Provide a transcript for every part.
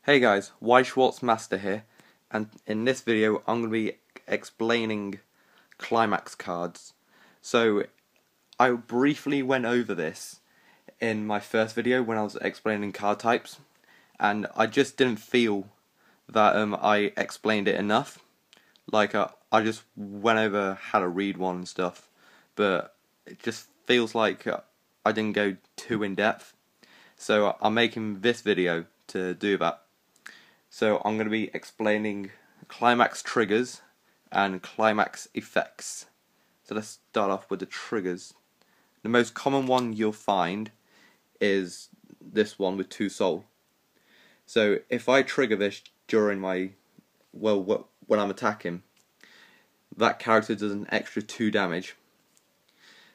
Hey guys, Weiss Schwarz Master here, and in this video I'm going to be explaining Climax cards. So I briefly went over this in my first video when I was explaining card types, and I just didn't feel that I explained it enough. I just went over how to read one and stuff, but it just feels like I didn't go too in depth. So I'm making this video to do that. So I'm going to be explaining climax triggers and climax effects. So let's start off with the triggers. The most common one you'll find is this one with 2 soul. So if I trigger this during when I'm attacking, that character does an extra 2 damage.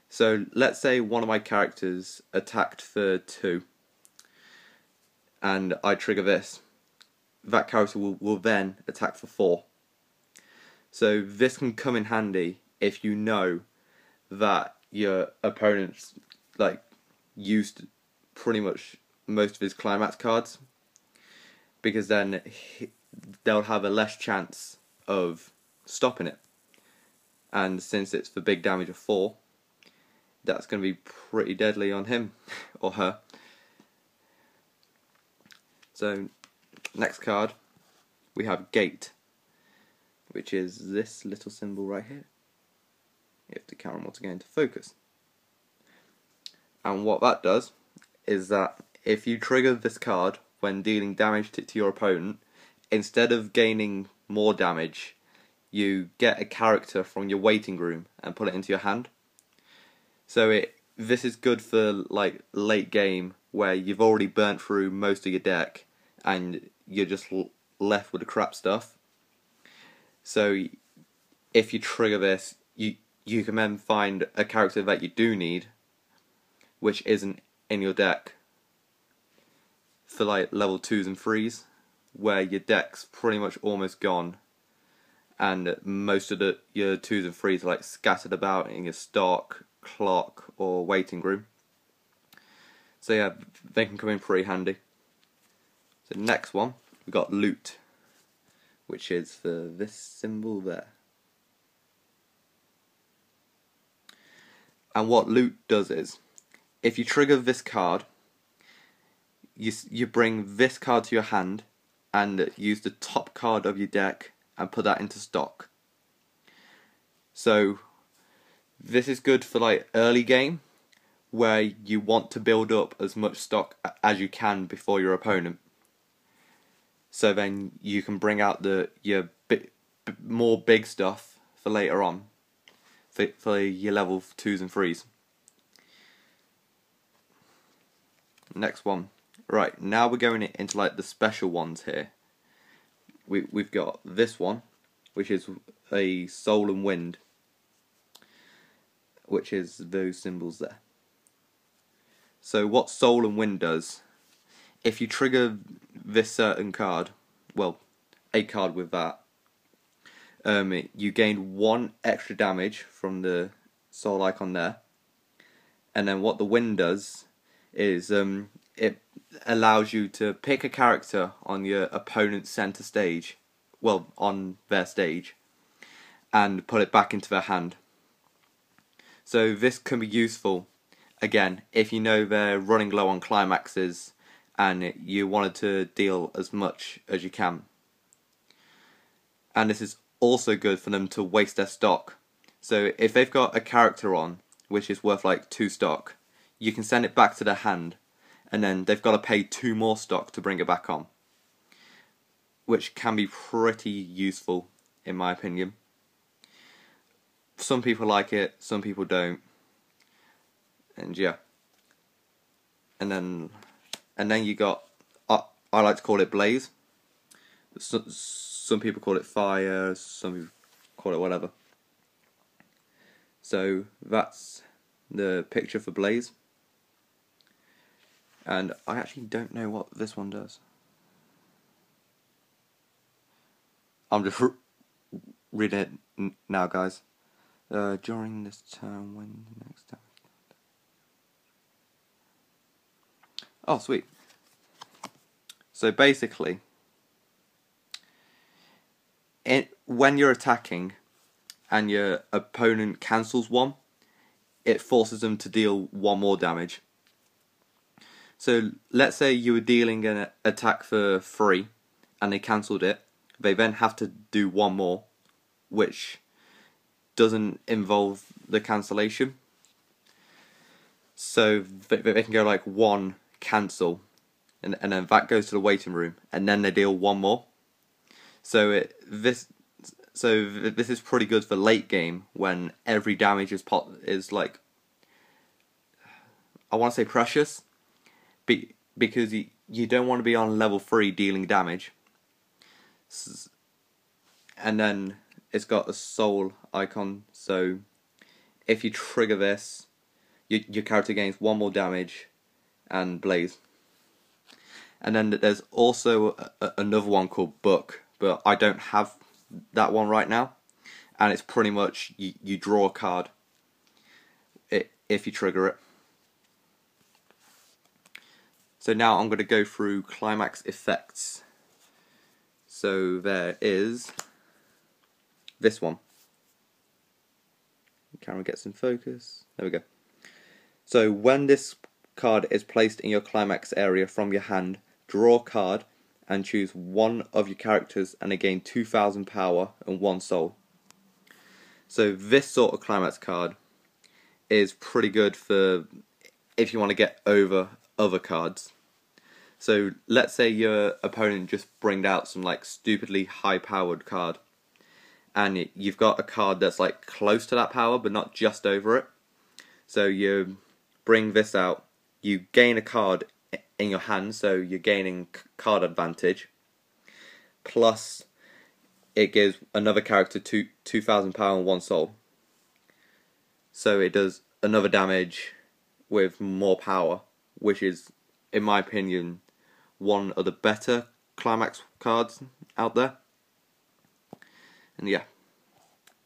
So let's say one of my characters attacked for 2 and I trigger this. That character will then attack for 4. So this can come in handy if you know that your opponent's used pretty much most of his climax cards, because then they'll have a less chance of stopping it. And since it's for big damage of 4, that's going to be pretty deadly on him or her. So next card, we have gate, which is this little symbol right here, if the camera wants to go into focus. And what that does is that if you trigger this card when dealing damage to your opponent, instead of gaining more damage, you get a character from your waiting room and put it into your hand. So this is good for late game where you've already burnt through most of your deck and you're just left with the crap stuff. So if you trigger this, you can then find a character that you do need, which isn't in your deck, for level 2s and 3s, where your deck's pretty much almost gone, and most of your 2s and 3s are scattered about in your stock, clock, or waiting room. So yeah, they can come in pretty handy. So next one, we've got loot, which is for this symbol there. And what loot does is, if you trigger this card, you bring this card to your hand and use the top card of your deck and put that into stock. So this is good for early game, where you want to build up as much stock as you can before your opponent. So then you can bring out your more big stuff for later on, for your level 2s and 3s. Next one. Right, now we're going into the special ones here. We've got this one, which is a soul and wind, which is those symbols there. So what soul and wind does, if you trigger this certain card, a card with that, you gain 1 extra damage from the soul icon there. And then what the wind does is it allows you to pick a character on your opponent's center stage, on their stage, and put it back into their hand. So this can be useful, again, if you know they're running low on climaxes and you wanted to deal as much as you can. And this is also good for them to waste their stock. So if they've got a character on which is worth 2 stock, you can send it back to their hand, and then they've got to pay 2 more stock to bring it back on, which can be pretty useful in my opinion. Some people like it, some people don't, and yeah. And then you got, I like to call it blaze. Some people call it fire, some people call it whatever. So that's the picture for blaze. And I actually don't know what this one does. I'm just reading it now, guys. During this turn, when the next time. Oh, sweet. So basically, when you're attacking and your opponent cancels one, it forces them to deal one more damage. So let's say you were dealing an attack for 3 and they cancelled it. They then have to do one more, which doesn't involve the cancellation. So they can go like 1 cancel, and then that goes to the waiting room, and then they deal one more. So this is pretty good for late game when every damage is like, I want to say precious, because you don't want to be on level 3 dealing damage. And then it's got a soul icon, so if you trigger this, your character gains 1 more damage and blaze. And then there's also another one called Book, but I don't have that one right now. And it's pretty much you draw a card if you trigger it. So now I'm going to go through Climax effects. So there is this one. The camera gets in focus. There we go. So when this card is placed in your Climax area from your hand, draw a card and choose one of your characters and they gain 2,000 power and 1 soul. So this sort of Climax card is pretty good for if you want to get over other cards. So let's say your opponent just brings out some like stupidly high powered card, and you've got a card that's like close to that power but not just over it. So you bring this out, you gain a card in your hand, so you're gaining card advantage, plus it gives another character 2,000 power and 1 soul. So it does another damage with more power, which is, in my opinion, one of the better Climax cards out there. And yeah,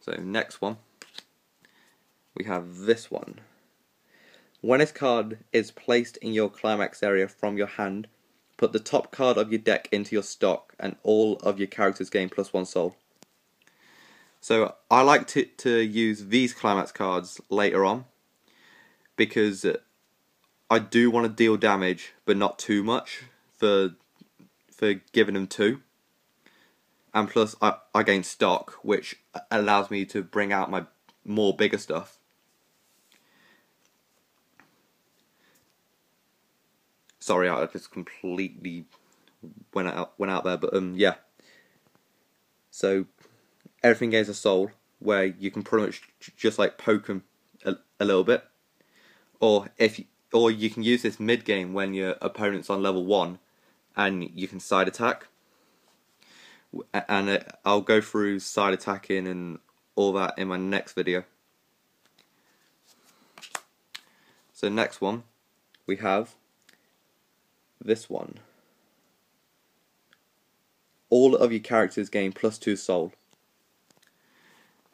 so next one, we have this one. When this card is placed in your Climax area from your hand, put the top card of your deck into your stock and all of your characters gain +1 soul. So I like to use these Climax cards later on, because I do want to deal damage but not too much for giving them 2. And plus I gain stock, which allows me to bring out my more bigger stuff. Sorry, I just completely went out there, but yeah. So everything gains a soul, where you can pretty much just like poke them a little bit, or you can use this mid game when your opponent's on level 1, and you can side attack. And I'll go through side attacking and all that in my next video. So next one, we have this one. All of your characters gain +2 soul.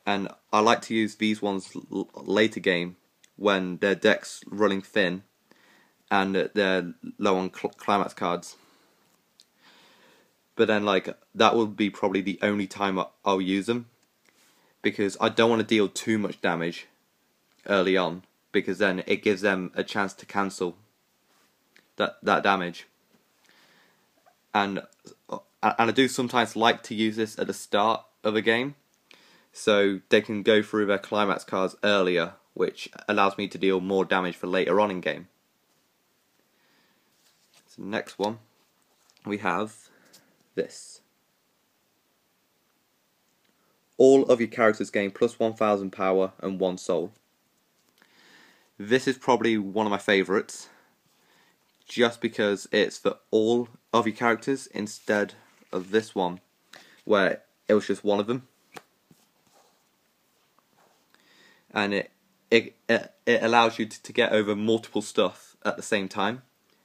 And I like to use these ones later game when their deck's running thin and they're low on Climax cards. But then like that will be probably the only time I'll use them, because I don't want to deal too much damage early on, because then it gives them a chance to cancel that damage. And I do sometimes like to use this at the start of a game, so they can go through their Climax cards earlier, which allows me to deal more damage for later on in game. So next one, we have this. All of your characters gain +1,000 power and 1 soul. This is probably one of my favourites, just because it's for all of your characters instead of this one, where it was just one of them. And it allows you to get over multiple stuff at the same time,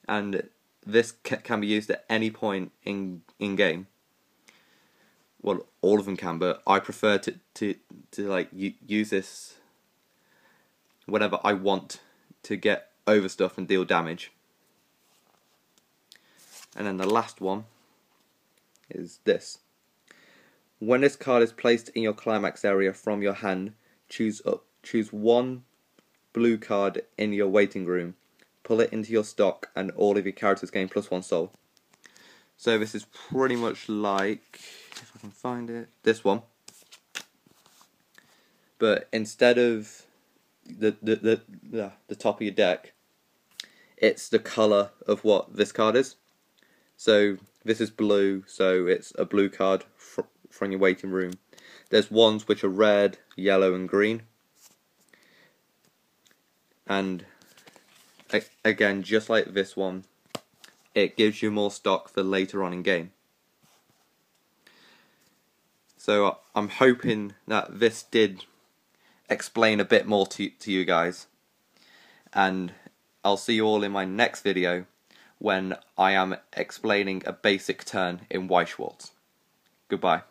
and this can be used at any point in game. Well, all of them can, but I prefer to like use this whenever I want to get over stuff and deal damage. And then the last one is this. When this card is placed in your climax area from your hand, choose one blue card in your waiting room, pull it into your stock, and all of your characters gain +1 soul. So this is pretty much like, if I can find it, this one. But instead of the top of your deck, it's the colour of what this card is. So this is blue, so it's a blue card from your waiting room. There's ones which are red, yellow and green. And again, just like this one, it gives you more stock for later on in game. So I'm hoping that this did explain a bit more to you guys. And I'll see you all in my next video when I am explaining a basic turn in Weiss Schwarz. Goodbye.